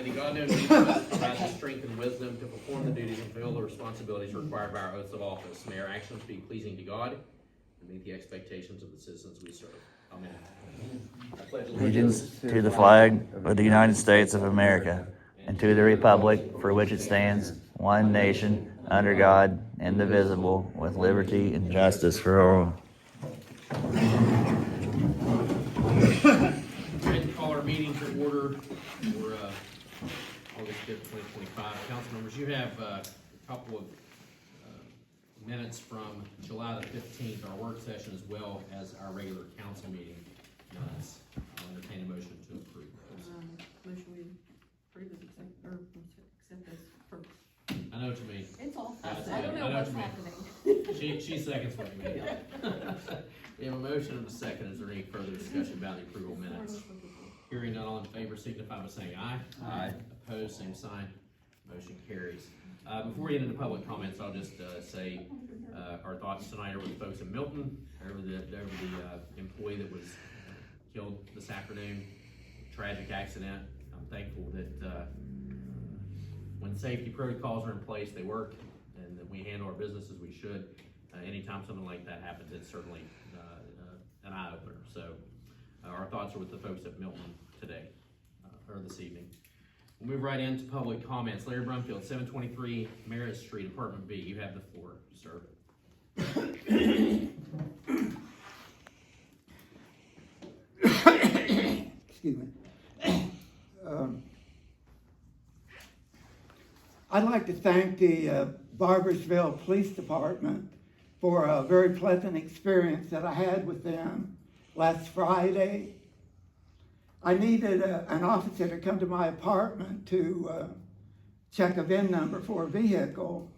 that God knows each of us provides the strength and wisdom to perform the duties and fulfill the responsibilities required by our oaths of office. May our actions be pleasing to God and meet the expectations of the citizens we serve. Amen. I pledge Allegiance to the flag of the United States of America and to the republic for which it stands, one nation, under God, indivisible, with liberty and justice for all. Ready to call our meeting to order for August 5th, 2025. Council members, you have a couple of minutes from July the 15th, our work session, as well as our regular council meeting minutes. I'll entertain a motion to approve those. Motion we approve as accept as first. I know what you mean. It's all. That's I don't good. know I know what's what you mean. happening. She seconds what you mean. We have a motion and a second. Is there any further discussion about the approval minutes? Hearing none, all in favor signify by saying aye. Aye. Opposed, same sign. Motion carries. Before we get into public comments, I'll just say our thoughts tonight are with the folks in Milton, over the employee that was killed this afternoon. Tragic accident. I'm thankful that when safety protocols are in place, they work, and that we handle our business as we should. Anytime something like that happens, it's certainly an eye-opener. So our thoughts are with the folks at Milton today, or this evening. We'll move right into public comments. Larry Brumfield, 723 Merritt Street, Apartment B. You have the floor, sir. Excuse me. I'd like to thank the Barboursville Police Department for a very pleasant experience that I had with them last Friday. I needed an officer to come to my apartment to check a VIN number for a vehicle,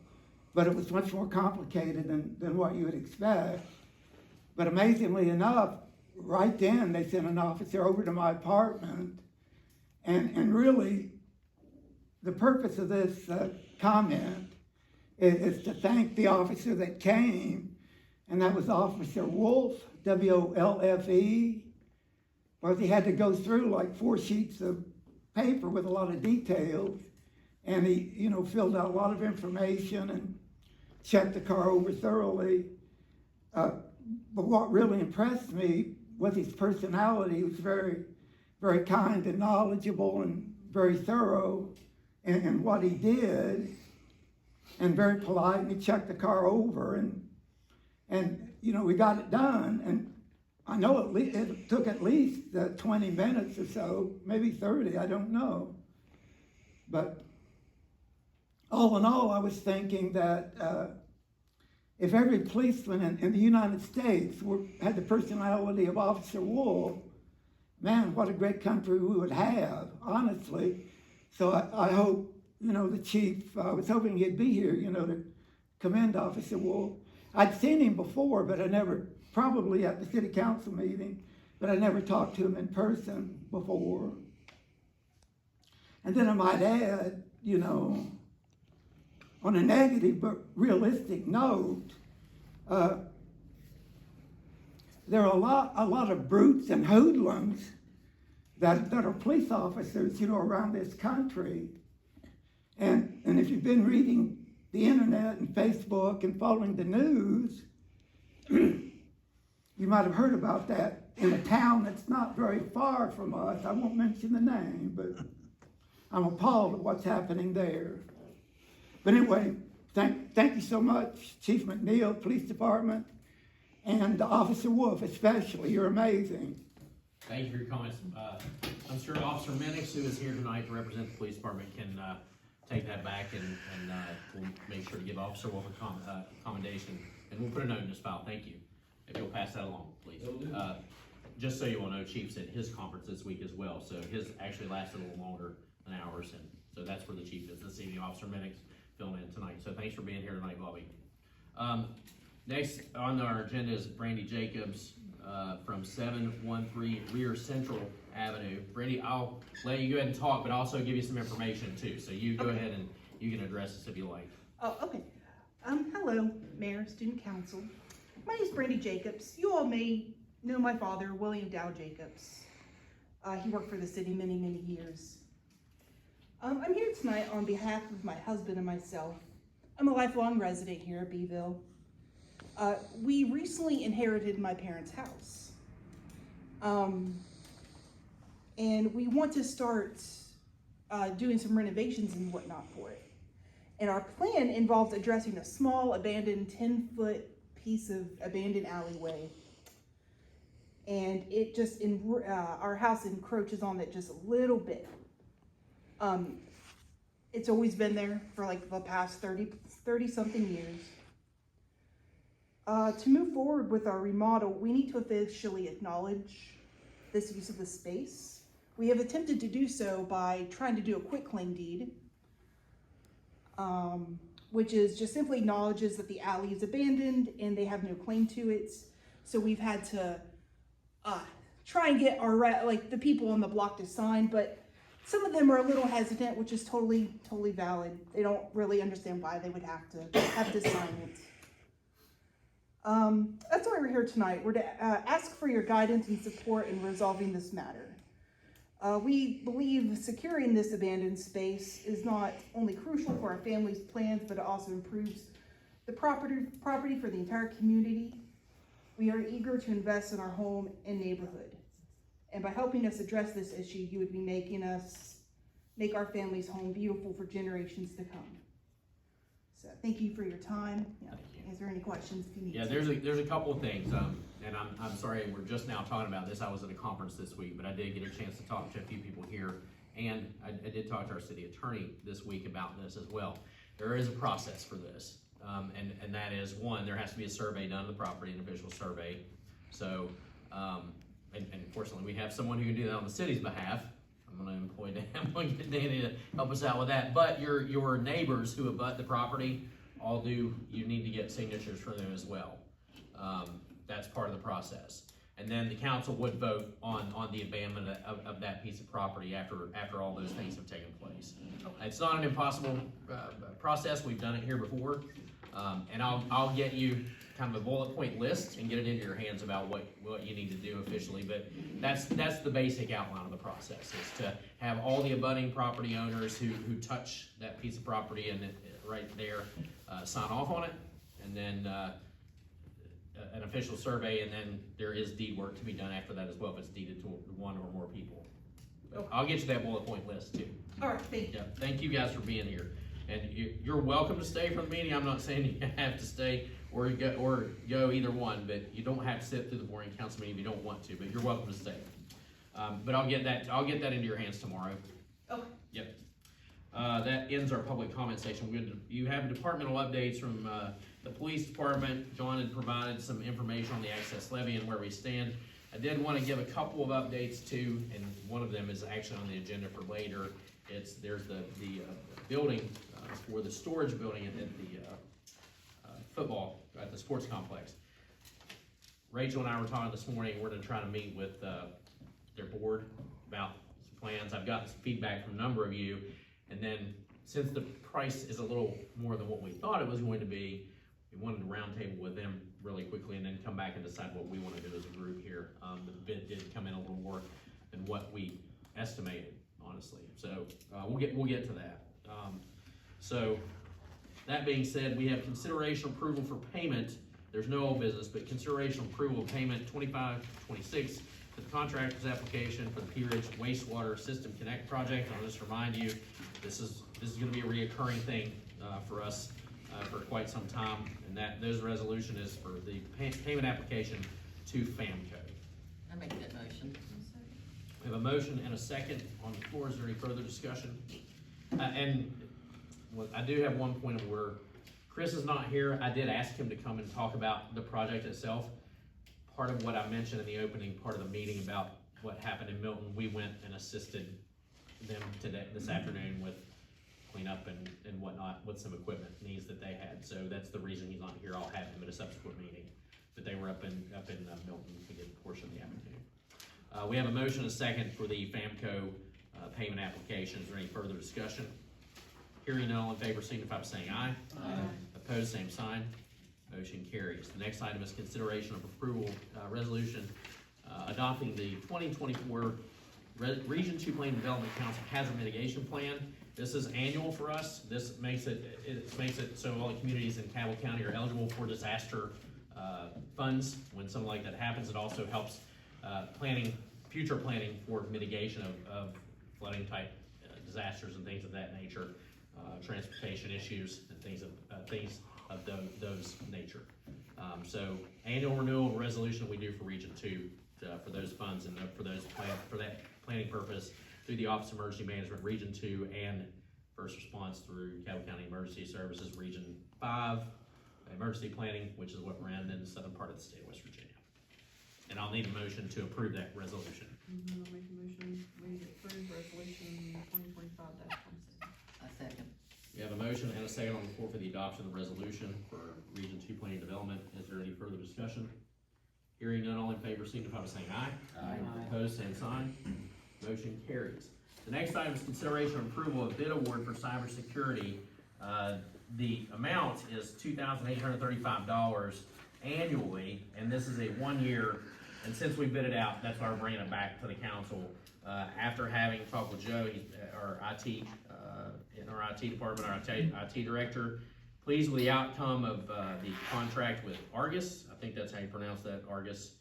but it was much more complicated than what you would expect. But amazingly enough, right then they sent an officer over to my apartment, and really the purpose of this comment is to thank the officer that came, and that was Officer Wolfe, W-O-L-F-E. Well, he had to go through like 4 sheets of paper with a lot of details, and he, filled out a lot of information and checked the car over thoroughly. But what really impressed me was his personality. He was very, very kind and knowledgeable and very thorough in what he did, and very polite. And he checked the car over, and we got it done. And I know it took at least 20 minutes or so, maybe 30, I don't know. But all in all, I was thinking that if every policeman in the United States had the personality of Officer Wolfe, man, what a great country we would have, honestly. So I hope, the chief, I was hoping he'd be here, to commend Officer Wolfe. I'd seen him before, but probably at the city council meeting, but I never talked to him in person before. And then I might add, on a negative but realistic note, there are a lot of brutes and hoodlums that are police officers, around this country. And if you've been reading the internet and Facebook and following the news, you might have heard about that in a town that's not very far from us. I won't mention the name, but I'm appalled at what's happening there. But anyway, thank you so much, Chief McNeil, Police Department, and Officer Wolfe especially. You're amazing. Thank you for your comments. I'm sure Officer Minix, who is here tonight to represent the police department, can take that back, and we'll make sure to give Officer Wolfe a commendation, and we'll put a note in his file. Thank you. If you'll pass that along, please. Just so you all know, Chief's at his conference this week as well, so his actually lasted a little longer than ours, and so that's where the chief is this evening. Officer Minix filling in tonight. So thanks for being here tonight, Bobby. Next on our agenda is Brandy Jacobs from 713 Rear Central Avenue. Brandy, I'll let you go ahead and talk, but also give you some information too. So you go ahead and you can address us if you like. Oh, okay. Hello, Mayor, Student Council. My name is Brandy Jacobs. You all may know my father, William Dow Jacobs. He worked for the city many, many years. I'm here tonight on behalf of my husband and myself. I'm a lifelong resident here at Beeville. We recently inherited my parents' house. And we want to start doing some renovations and whatnot for it. And our plan involves addressing a small abandoned 10-foot piece of abandoned alleyway. And it just, our house encroaches on it just a little bit. It's always been there for like the past 30 something years. To move forward with our remodel, we need to officially acknowledge this use of the space. We have attempted to do so by trying to do a quitclaim deed, which is just simply acknowledges that the alley is abandoned and they have no claim to it. So we've had to try and get the people on the block to sign, but some of them are a little hesitant, which is totally valid. They don't really understand why they would have to sign it. That's why we're here tonight. We're to ask for your guidance and support in resolving this matter. We believe securing this abandoned space is not only crucial for our family's plans, but it also improves the property for the entire community. We are eager to invest in our home and neighborhood. And by helping us address this issue, you would be make our family's home beautiful for generations to come. So thank you for your time. Yeah. Is there any questions if you need? Yeah, there's a couple of things, and I'm sorry we're just now talking about this. I was at a conference this week, but I did get a chance to talk to a few people here, and I did talk to our city attorney this week about this as well. There is a process for this, and that is, one, there has to be a survey done of the property, an official survey. So, and fortunately we have someone who can do that on the city's behalf. I'm going to employ Dan. I'm going to get Danny to help us out with that. But your neighbors who abut the property you need to get signatures from them as well. That's part of the process. And then the council would vote on the abandonment of that piece of property after all those things have taken place. It's not an impossible process. We've done it here before. And I'll get you kind of a bullet point list and get it into your hands about what you need to do officially. But that's the basic outline of the process, is to have all the abutting property owners who touch that piece of property and right there sign off on it, and then an official survey, and then there is deed work to be done after that as well if it's deeded to one or more people. But I'll get you that bullet point list too. All right, thank you. Yeah, thank you guys for being here. And you're welcome to stay for the meeting. I'm not saying you have to stay or go either one, but you don't have to sit through the boring council meeting if you don't want to, but you're welcome to stay. But I'll get that into your hands tomorrow. Okay. Yep. That ends our public comment section. You have departmental updates from the police department. John had provided some information on the excess levy and where we stand. I did want to give a couple of updates too, and one of them is actually on the agenda for later. There's the building for the storage building at the football at the sports complex. Rachel and I were talking this morning. We're going to try to meet with their board about some plans. I've gotten some feedback from a number of you, and then since the price is a little more than what we thought it was going to be, we wanted to roundtable with them really quickly and then come back and decide what we want to do as a group here. The bid did come in a little more than what we estimated, honestly. So we'll get to that. So that being said, we have consideration approval for payment. There's no old business, but consideration approval of payment 2526 to the contractor's application for the Pea Ridge Wastewater System Connect project. I'll just remind you, this is going to be a reoccurring thing for us for quite some time, and those resolution is for the payment application to FAMCO. I make that motion. We have a motion and a second on the floor. Is there any further discussion? I do have one point of order. Chris is not here. I did ask him to come and talk about the project itself. Part of what I mentioned in the opening part of the meeting about what happened in Milton, we went and assisted them this afternoon with cleanup and whatnot with some equipment needs that they had. So that's the reason he's not here. I'll have him at a subsequent meeting. But they were up in Milton to get a portion of the afternoon. We have a motion and a second for the FAMCO payment application. Is there any further discussion? Hearing none, all in favor signify by saying aye. Aye. Opposed, same sign. Motion carries. The next item is consideration of approval resolution adopting the 2024 Region 2 Plan Development Council Hazard Mitigation Plan. This is annual for us. This makes it so all the communities in Cabell County are eligible for disaster funds when something like that happens. It also helps future planning for mitigation of flooding type disasters and things of that nature, transportation issues and things of those nature. So annual renewal resolution we do for Region 2 for those funds and for that planning purpose through the Office of Emergency Management Region 2 and First Response through Cabell County Emergency Services Region 5 Emergency Planning, which is what we're in the southern part of the state of West Virginia. And I'll need a motion to approve that resolution. I'll make a motion, we approve resolution 2025-26. A second. We have a motion and a second on the floor for the adoption of the resolution for Region 2 Planning Development. Is there any further discussion? Hearing none, all in favor signify by saying aye. Aye. Opposed, same sign. Motion carries. The next item is consideration of approval of bid award for cybersecurity. The amount is $2,835 annually, and this is a 1 year. And since we bid it out, that's why we're bringing it back to the council. After having talked with Joe, our IT, in our IT department, our IT director, pleased with the outcome of the contract with Argus. I think that's how you pronounce that, Argus.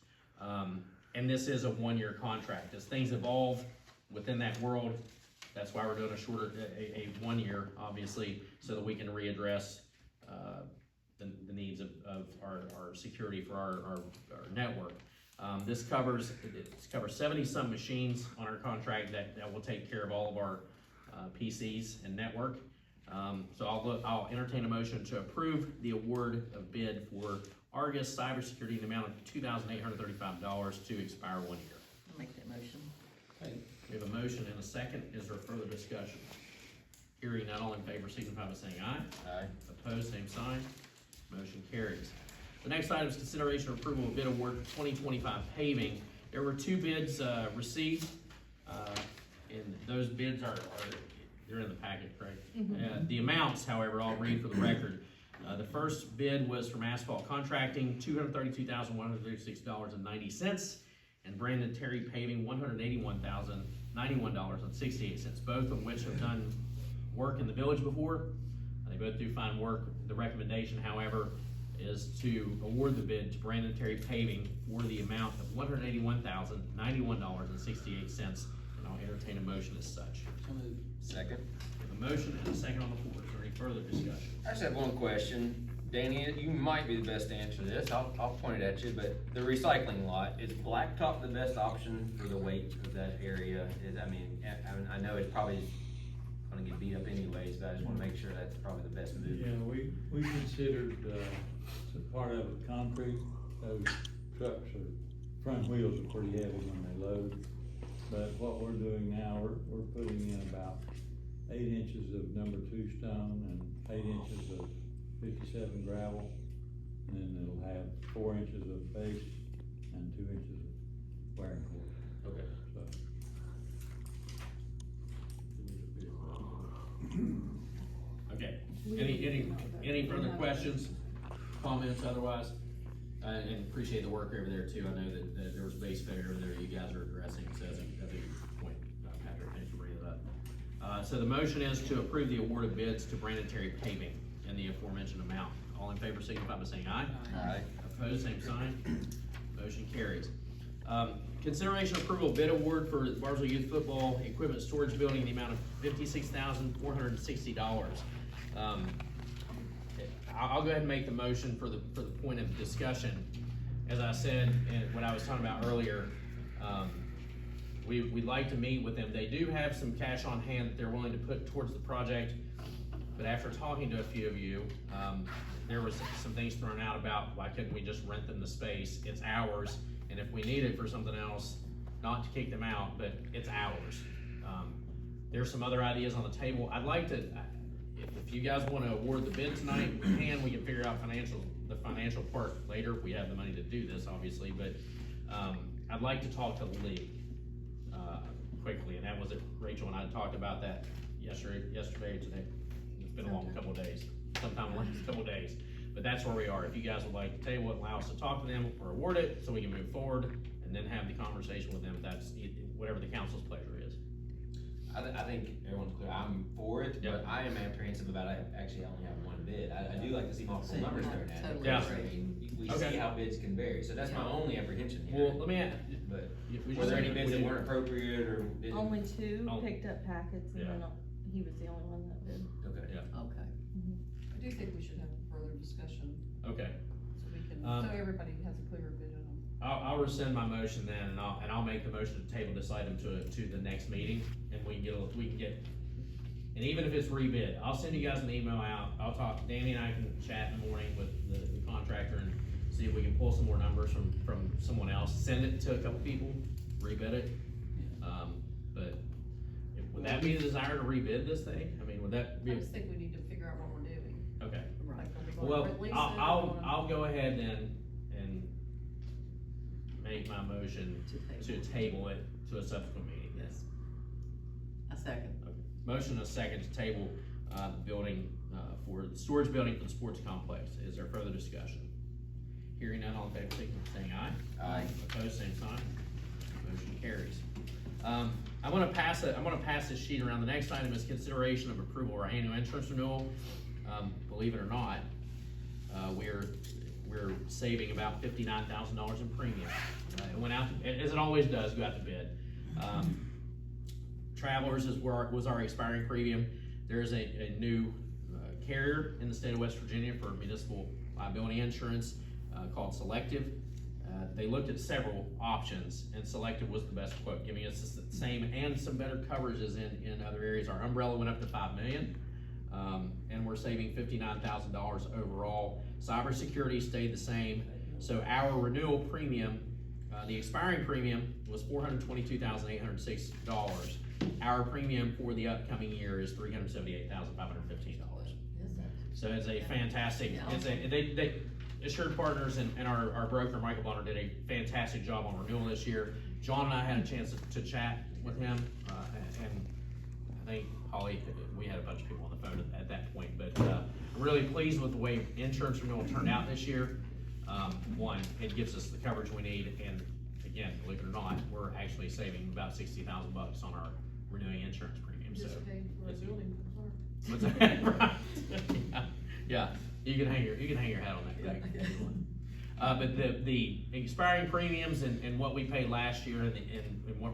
And this is a 1 year contract. As things evolve within that world, that's why we're doing a 1 year, obviously, so that we can readdress the needs of our security for our network. This covers 70-some machines on our contract that will take care of all of our PCs and network. So I'll entertain a motion to approve the award of bid for Argus Cybersecurity in the amount of $2,835 to expire 1 year. I'll make that motion. We have a motion and a second. Is there further discussion? Hearing none, all in favor signify by saying aye. Aye. Opposed, same sign. Motion carries. The next item is consideration of approval of bid award for 2025 paving. There were 2 bids received, and those bids they're in the packet, correct? The amounts, however, I'll read for the record. The first bid was from Asphalt Contracting, $232,136.90, and Brandon Terry Paving, $181,091.68, both of which have done work in the village before. They both do fine work. The recommendation, however, is to award the bid to Brandon Terry Paving for the amount of $181,091.68, and I'll entertain a motion as such. Second. We have a motion and a second on the floor. Is there any further discussion? I just have one question. Danny, you might be the best to answer this. I'll point it at you, but the recycling lot, is blacktop the best option for the weight of that area? I know it's probably gonna get beat up anyways, but I just wanna make sure that's probably the best move. Yeah, we considered, part of it concrete. Those trucks front wheels are pretty heavy when they load. But what we're doing now, we're putting in about 8 inches of number 2 stone and 8 inches of 57 gravel. And then it'll have 4 inches of base and 2 inches of wear and core. Okay. Okay. Any further questions, comments otherwise? And appreciate the work over there too. I know that there was base failure over there you guys are addressing, so that's a good point, Patrick, thanks for bringing it up. So the motion is to approve the award of bids to Brandon Terry Paving in the aforementioned amount. All in favor signify by saying aye. Aye. Opposed, same sign. Motion carries. Consideration approval bid award for Barboursville Youth Football Equipment Storage Building in the amount of $56,460. I'll go ahead and make the motion for the point of discussion. As I said, and what I was talking about earlier, we'd like to meet with them. They do have some cash on hand that they're willing to put towards the project, but after talking to a few of you, there was some things thrown out about why couldn't we just rent them the space? It's ours, and if we need it for something else, not to kick them out, but it's ours. There's some other ideas on the table. I'd like to, if you guys want to award the bid tonight, we can figure out the financial part later if we have the money to do this, obviously, but I'd like to talk to the league quickly, and that was it. Rachel and I talked about that yesterday or today. It's been a long couple of days, sometime in the last couple of days, but that's where we are. If you guys would like to table it, allow us to talk to them or award it so we can move forward and then have the conversation with them, that's whatever the council's pleasure is. I I think everyone's clear, I'm for it, Yeah. but I am apprehensive about it, actually, I only have one bid. I do like to see multiple Same, numbers I thrown at it. totally Yeah. I mean, we Okay. see how bids can vary, so that's my Yeah. only apprehension Well, here. let me ask, But, we were there any just- bids we that did- weren't appropriate or didn't? Only two Oh. picked up packets and Yeah. then he was the only one that did. Okay. Yeah. Okay. I do think we should have a further discussion, Okay, so we can, Um, so everybody has a clearer vision of. I'll rescind my motion then, and I'll make the motion to table this item to the next meeting, and we can get, and even if it's rebid, I'll send you guys an email out, I'll talk, Danny and I can chat in the morning with the contractor and see if we can pull some more numbers from someone else, send it to a couple people, rebid it. But would that be the desire to rebid this thing? I mean, would that I be, just think we need to figure out what we're doing. okay. Like, are we going Well, to release it? I'll go ahead then and make my motion to table it to a subsequent meeting. Yes. A second. Motion a second to table, the building, for the storage building for the sports complex. Is there further discussion? Hearing none, all in favor, signify by saying aye. Aye. Opposed, same sign. Motion carries. I'm gonna pass this sheet around. The next item is consideration of approval of our annual insurance renewal. Believe it or not, we're saving about $59,000 in premium. It went out, as it always does, go out to bid. Travelers was our expiring premium. There's a new carrier in the state of West Virginia for municipal liability insurance called Selective. They looked at several options, and Selective was the best quote, giving us the same and some better coverages in other areas. Our umbrella went up to $5 million, and we're saving $59,000 overall. Cybersecurity stayed the same, so our renewal premium, the expiring premium was $422,806. Our premium for the upcoming year is $378,515. So it's a fantastic, they Assured Partners and our broker, Michael Bonner, did a fantastic job on renewal this year. John and I had a chance to chat with him, and I think Holly, we had a bunch of people on the phone at that point, but I'm really pleased with the way insurance renewal turned out this year. One, it gives us the coverage we need, and again, believe it or not, we're actually saving about $60,000 on our renewing insurance premium, so. Just paid for a it's- building, sorry. What's that? Right. Yeah, you can hang your hat on that, Greg. But the expiring premiums and what we paid last year and what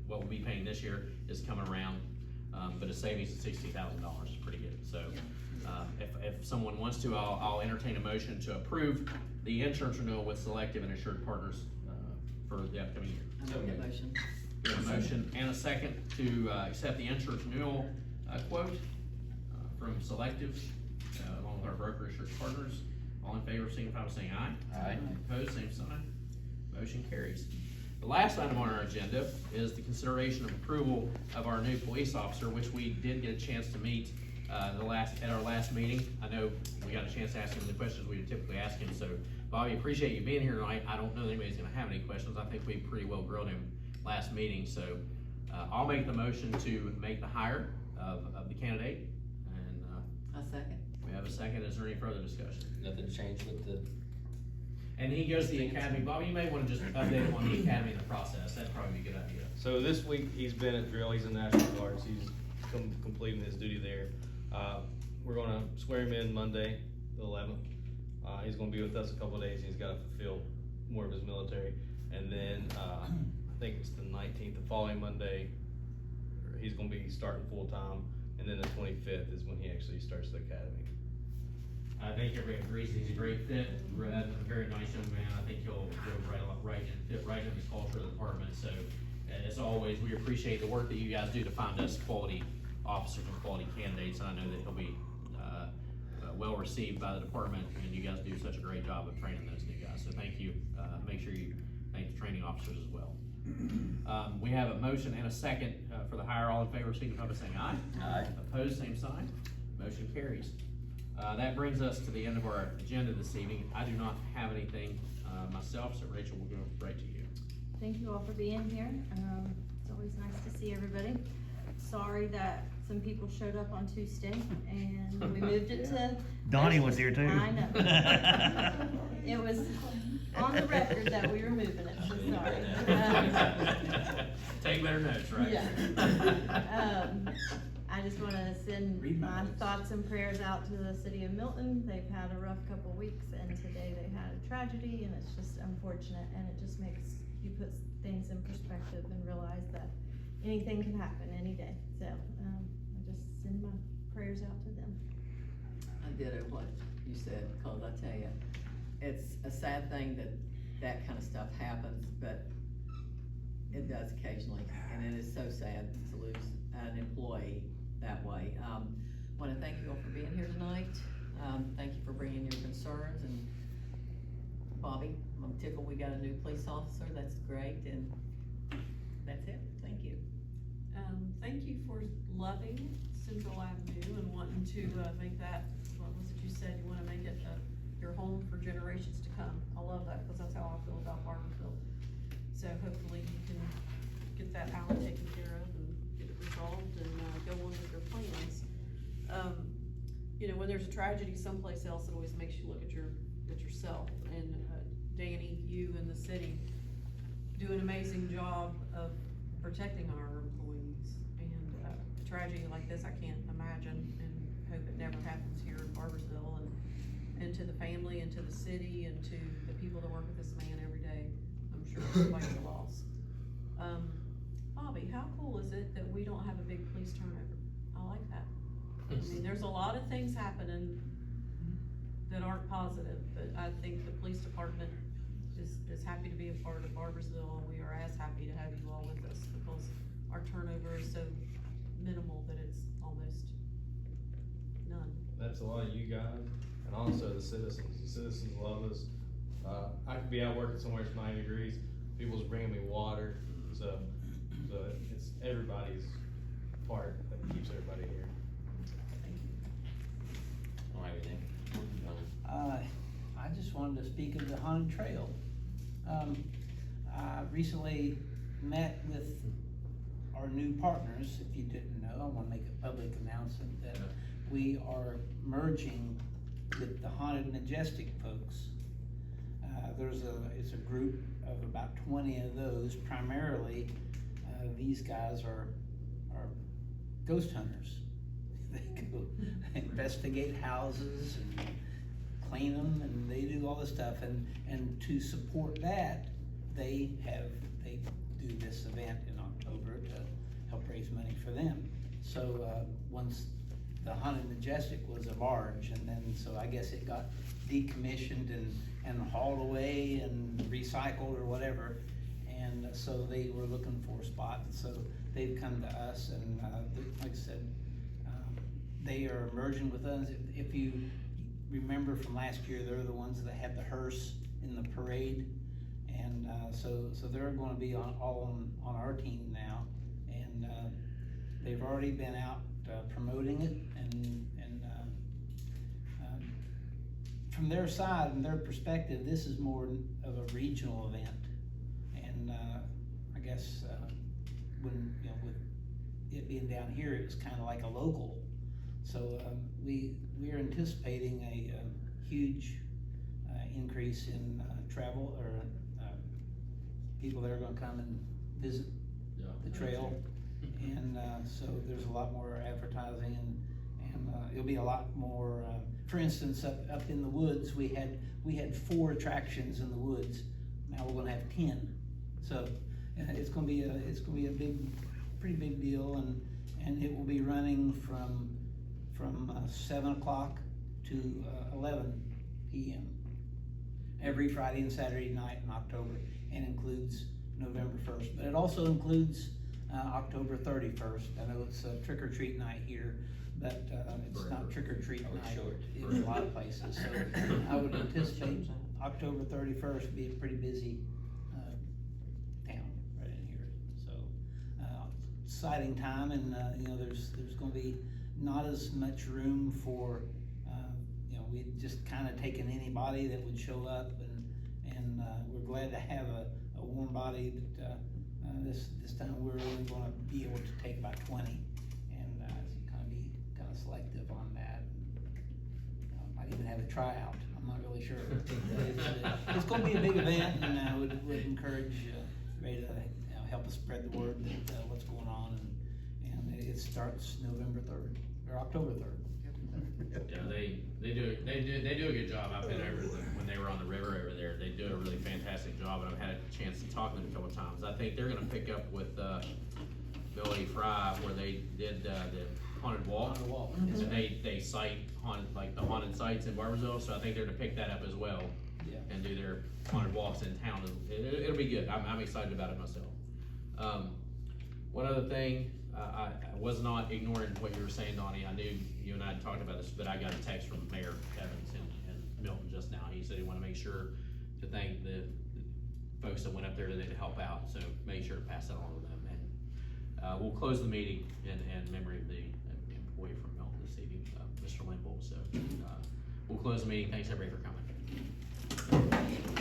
we'll be paying this year is coming around. But a savings of $60,000 is pretty good. So, if someone wants to, I'll entertain a motion to approve the insurance renewal with Selective and Assured Partners, for the upcoming year. I make that motion. We have a motion and a second to, accept the insurance renewal, quote, from Selective, along with our broker Assured Partners. All in favor, signify by saying aye. Aye. Opposed, same sign. Motion carries. The last item on our agenda is the consideration of approval of our new police officer, which we did get a chance to meet, at our last meeting. I know we got a chance to ask him the questions we would typically ask him, so Bobby, appreciate you being here tonight. I don't know that anybody's gonna have any questions. I think we pretty well grilled him last meeting, so, I'll make the motion to make the hire of the candidate, and, A second. we have a second. Is there any further discussion? Nothing changed with the, And he goes to the academy. Bobby, you may wanna just update him on the academy and the process. That'd probably be a good idea. So this week, he's been at drill, he's in National Guards, he's completing his duty there. We're gonna swear him in Monday, the 11th. He's gonna be with us a couple of days, he's gotta fulfill more of his military. And then, I think it's the 19th, the following Monday, he's gonna be starting full-time. And then the 25th is when he actually starts the academy. I think everybody agrees he's a great fit, a very nice young man. I think he'll fit right in the culture of the department. So, as always, we appreciate the work that you guys do to find us quality officers and quality candidates. And I know that he'll be well received by the department, and you guys do such a great job of training those new guys. So thank you. Make sure you thank the training officers as well. We have a motion and a second for the hire. All in favor, signify by saying aye. Aye. Opposed, same sign. Motion carries. That brings us to the end of our agenda this evening. I do not have anything myself, so Rachel, we'll go right to you. Thank you all for being here. It's always nice to see everybody. sorry that some people showed up on Tuesday and we moved it to. Donnie was here too. I know. It was on the record that we were moving it, so sorry. Take better notes, right? Yeah. I just wanna send my thoughts and prayers out to the city of Milton. They've had a rough couple weeks and today they had a tragedy and it's just unfortunate and it just makes you put things in perspective and realize that anything can happen any day. So, I just send my prayers out to them. I ditto what you said, cause I tell you, it's a sad thing that that kind of stuff happens, but it does occasionally, and it is so sad to lose an employee that way. Wanna thank you all for being here tonight. Thank you for bringing your concerns, and Bobby, I'm tickled we got a new police officer, that's great, and that's it, thank you. Thank you for loving Central Avenue and wanting to, make that, what was it you said, you wanna make it, your home for generations to come. I love that, cause that's how I feel about Barboursville. So hopefully you can get that alley taken care of and get it resolved and, go on with your plans. You know, when there's a tragedy someplace else, it always makes you look at yourself. And, Danny, you and the city do an amazing job of protecting our employees. And, a tragedy like this, I can't imagine, and hope it never happens here in Barboursville. And to the family and to the city and to the people that work with this man every day, I'm sure it's quite a loss. Bobby, how cool is it that we don't have a big police turnover? I like that. I mean, there's a lot of things happening that aren't positive, but I think the police department is happy to be a part of Barboursville, and we are as happy to have you all with us because our turnover is so minimal that it's almost none. That's a lot of you guys, and also the citizens. The citizens love us. I could be out working somewhere it's 90 degrees, people's bringing me water, so it's everybody's part that keeps everybody here. Don't have anything. I just wanted to speak of the haunted trail. I recently met with our new partners. If you didn't know, I wanna make a public announcement that we are merging with the Haunted Majestic folks. It's a group of about 20 of those. Primarily, these guys are ghost hunters. They go investigate houses and clean them, and they do all this stuff. And to support that, they do this event in October to help raise money for them. So once the Haunted Majestic was a barge, and then so I guess it got decommissioned and hauled away and recycled or whatever. And so they were looking for a spot, and so they've come to us, and like I said, they are merging with us. If you remember from last year, they're the ones that had the hearse in the parade, and so they're going to be all on our team now, and they've already been out promoting it, and from their side and their perspective, this is more of a regional event, and I guess when with it being down here, it was kind of like a local. So we are anticipating a huge increase in travel or people that are going to come and visit the trail, and so there's a lot more advertising, and it'll be a lot more. For instance, up in the woods, we had 4 attractions in the woods. Now we're going to have 10. So it's going to be a pretty big deal, and it will be running from 7 o'clock to 11 p.m. every Friday and Saturday night in October, and includes November 1st. But it also includes October 31st. I know it's trick or treat night here, but it's not trick or treat night in a lot of places. So I would anticipate October 31st to be a pretty busy town right in here. So exciting time, and there's going to be not as much room for we just kind of taken anybody that would show up, and we're glad to have a warm body that this time we're only going to be able to take about 20. have a tryout, I'm not really sure. It's gonna be a big event, and I would encourage, everybody to, help us spread the word that, what's going on, and it starts November 3rd, or October 3rd. Yeah, they do a good job. I've been over when they were on the river over there. They do a really fantastic job, and I've had a chance to talk to them a couple times. I think they're gonna pick up with Billy Fry where they did the haunted walk. Haunted walk. And they cite like the haunted sites in Barboursville, so I think they're gonna pick that up as well. Yeah. And do their haunted walks in town. It'll be good. I'm excited about it myself. One other thing, I was not ignoring what you were saying, Donnie. I knew you and I had talked about this, but I got a text from Mayor Evans in Milton just now. He said he wanted to make sure to thank the folks that went up there today to help out, so make sure to pass that on to them. And we'll close the meeting in memory of the employee from Milton this evening, Mr. Limple. So we'll close the meeting. Thanks everybody for coming.